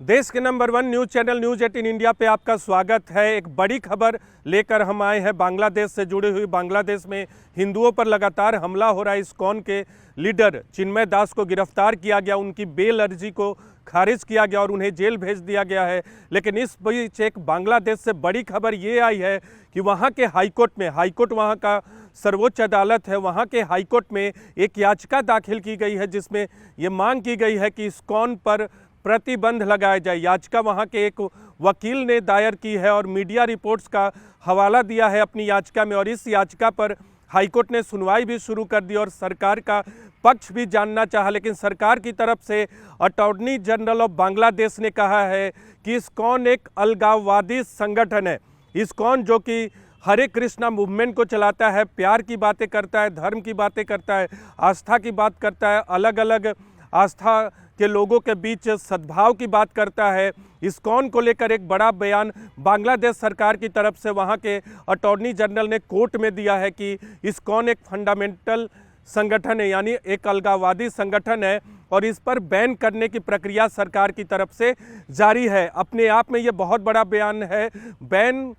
देश के number 1 news channel news 18 India पे आपका स्वागत है। एक बड़ी खबर लेकर हम आए हैं बांग्लादेश से जुड़ी हुई। बांग्लादेश में हिंदुओं पर लगातार हमला हो रहा है। इस्कॉन के लीडर चिन्मय दास को गिरफ्तार किया गया, उनकी बेल अर्जी को खारिज किया गया और उन्हें जेल भेज दिया गया है। लेकिन इस बीच एक बांग्लादेश से बड़ी खबर ये आई है कि वहाँ के हाईकोर्ट वहाँ का सर्वोच्च अदालत है, वहाँ के हाईकोर्ट में एक याचिका दाखिल की गई है जिसमें ये मांग की गई है कि इस्कॉन पर प्रतिबंध लगाया जाए। याचिका वहाँ के एक वकील ने दायर की है और मीडिया रिपोर्ट्स का हवाला दिया है अपनी याचिका में, और इस याचिका पर हाईकोर्ट ने सुनवाई भी शुरू कर दी और सरकार का पक्ष भी जानना चाहा। लेकिन सरकार की तरफ से अटॉर्नी जनरल ऑफ बांग्लादेश ने कहा है कि इस्कॉन एक अलगाववादी संगठन है। इस्कॉन जो कि हरे कृष्णा मूवमेंट को चलाता है, प्यार की बातें करता है, धर्म की बातें करता है, आस्था की बात करता है, अलग अलग आस्था के लोगों के बीच सद्भाव की बात करता है। इस्कॉन को लेकर एक बड़ा बयान बांग्लादेश सरकार की तरफ से वहाँ के अटॉर्नी जनरल ने कोर्ट में दिया है कि इस्कॉन एक फंडामेंटल संगठन है, यानी एक अलगाववादी संगठन है और इस पर बैन करने की प्रक्रिया सरकार की तरफ से जारी है। अपने आप में ये बहुत बड़ा बयान है। बैन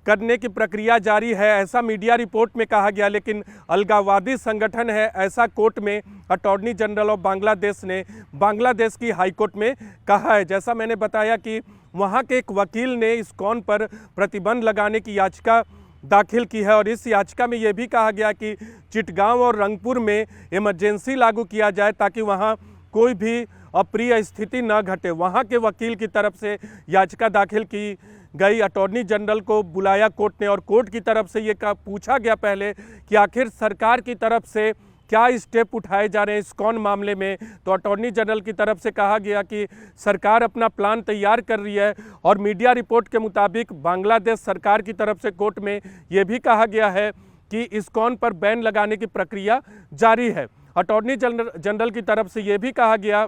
करने की प्रक्रिया जारी है ऐसा मीडिया रिपोर्ट में कहा गया, लेकिन अलगाववादी संगठन है ऐसा कोर्ट में अटॉर्नी जनरल ऑफ बांग्लादेश ने बांग्लादेश की हाईकोर्ट में कहा है। जैसा मैंने बताया कि वहाँ के एक वकील ने इस्कॉन पर प्रतिबंध लगाने की याचिका दाखिल की है और इस याचिका में यह भी कहा गया कि चिटगांव और रंगपुर में इमरजेंसी लागू किया जाए ताकि वहाँ कोई भी अप्रिय स्थिति न घटे। वहाँ के वकील की तरफ से याचिका दाखिल की गई, अटॉर्नी जनरल को बुलाया कोर्ट ने और कोर्ट की तरफ से ये पूछा गया पहले कि आखिर सरकार की तरफ से क्या स्टेप उठाए जा रहे हैं इस्कॉन मामले में। तो अटॉर्नी जनरल की तरफ से कहा गया कि सरकार अपना प्लान तैयार कर रही है और मीडिया रिपोर्ट के मुताबिक बांग्लादेश सरकार की तरफ से कोर्ट में ये भी कहा गया है कि इस्कॉन पर बैन लगाने की प्रक्रिया जारी है। अटॉर्नी जनरल की तरफ से ये भी कहा गया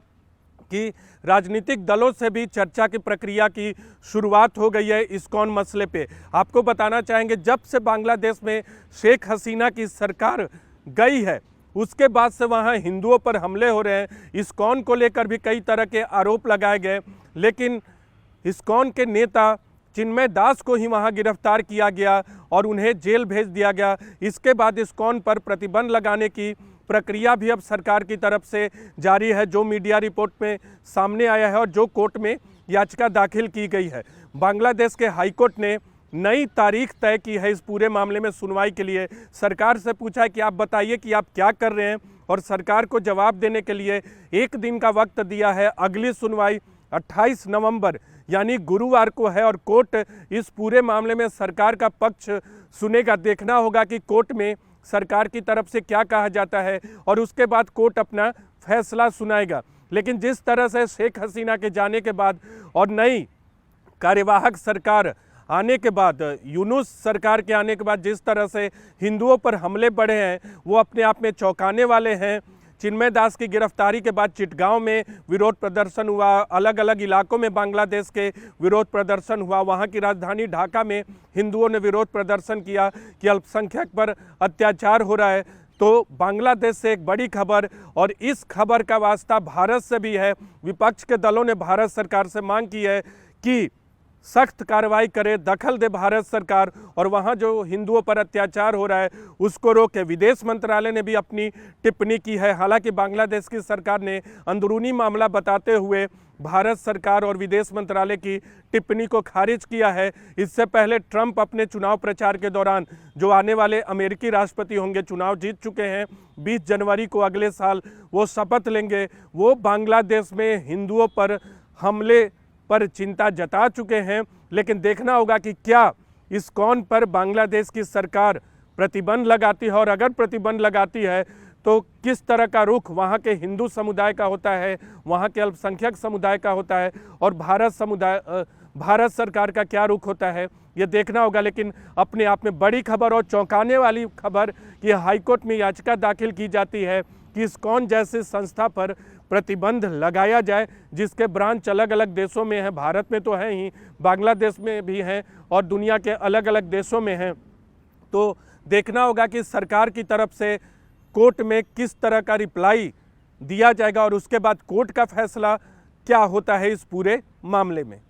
कि राजनीतिक दलों से भी चर्चा की प्रक्रिया की शुरुआत हो गई है इस्कॉन मसले पे। आपको बताना चाहेंगे, जब से बांग्लादेश में शेख हसीना की सरकार गई है उसके बाद से वहाँ हिंदुओं पर हमले हो रहे हैं। इस्कॉन को लेकर भी कई तरह के आरोप लगाए गए, लेकिन इस्कॉन के नेता चिन्मय दास को ही वहाँ गिरफ्तार किया गया और उन्हें जेल भेज दिया गया। इसके बाद इस्कॉन पर प्रतिबंध लगाने की प्रक्रिया भी अब सरकार की तरफ से जारी है, जो मीडिया रिपोर्ट में सामने आया है और जो कोर्ट में याचिका दाखिल की गई है। बांग्लादेश के हाईकोर्ट ने नई तारीख तय की है इस पूरे मामले में सुनवाई के लिए। सरकार से पूछा है कि आप बताइए कि आप क्या कर रहे हैं, और सरकार को जवाब देने के लिए एक दिन का वक्त दिया है। अगली सुनवाई 28 नवंबर यानी गुरुवार को है और कोर्ट इस पूरे मामले में सरकार का पक्ष सुनेगा। देखना होगा कि कोर्ट में सरकार की तरफ से क्या कहा जाता है और उसके बाद कोर्ट अपना फैसला सुनाएगा। लेकिन जिस तरह से शेख हसीना के जाने के बाद और नई कार्यवाहक सरकार आने के बाद, यूनुस सरकार के आने के बाद जिस तरह से हिंदुओं पर हमले बढ़े हैं वो अपने आप में चौंकाने वाले हैं। चिन्मय दास की गिरफ्तारी के बाद चिटगांव में विरोध प्रदर्शन हुआ, अलग अलग इलाकों में बांग्लादेश के विरोध प्रदर्शन हुआ। वहाँ की राजधानी ढाका में हिंदुओं ने विरोध प्रदर्शन किया कि अल्पसंख्यक पर अत्याचार हो रहा है। तो बांग्लादेश से एक बड़ी खबर, और इस खबर का वास्ता भारत से भी है। विपक्ष के दलों ने भारत सरकार से मांग की है कि सख्त कार्रवाई करे, दखल दे भारत सरकार और वहाँ जो हिंदुओं पर अत्याचार हो रहा है उसको रोके। विदेश मंत्रालय ने भी अपनी टिप्पणी की है। हालांकि बांग्लादेश की सरकार ने अंदरूनी मामला बताते हुए भारत सरकार और विदेश मंत्रालय की टिप्पणी को खारिज किया है। इससे पहले ट्रंप अपने चुनाव प्रचार के दौरान, जो आने वाले अमेरिकी राष्ट्रपति होंगे, चुनाव जीत चुके हैं, 20 जनवरी को अगले साल वो शपथ लेंगे, वो बांग्लादेश में हिंदुओं पर हमले पर चिंता जता चुके हैं। लेकिन देखना होगा कि क्या इस्कॉन पर बांग्लादेश की सरकार प्रतिबंध लगाती है, और अगर प्रतिबंध लगाती है तो किस तरह का रुख वहाँ के हिंदू समुदाय का होता है, वहाँ के अल्पसंख्यक समुदाय का होता है, और भारत सरकार का क्या रुख होता है, ये देखना होगा। लेकिन अपने आप में बड़ी खबर और चौंकाने वाली खबर कि हाईकोर्ट में याचिका दाखिल की जाती है कि इस्कॉन जैसी संस्था पर प्रतिबंध लगाया जाए, जिसके ब्रांच अलग अलग देशों में हैं। भारत में तो है ही, बांग्लादेश में भी हैं और दुनिया के अलग अलग देशों में हैं। तो देखना होगा कि सरकार की तरफ से कोर्ट में किस तरह का रिप्लाई दिया जाएगा और उसके बाद कोर्ट का फैसला क्या होता है इस पूरे मामले में।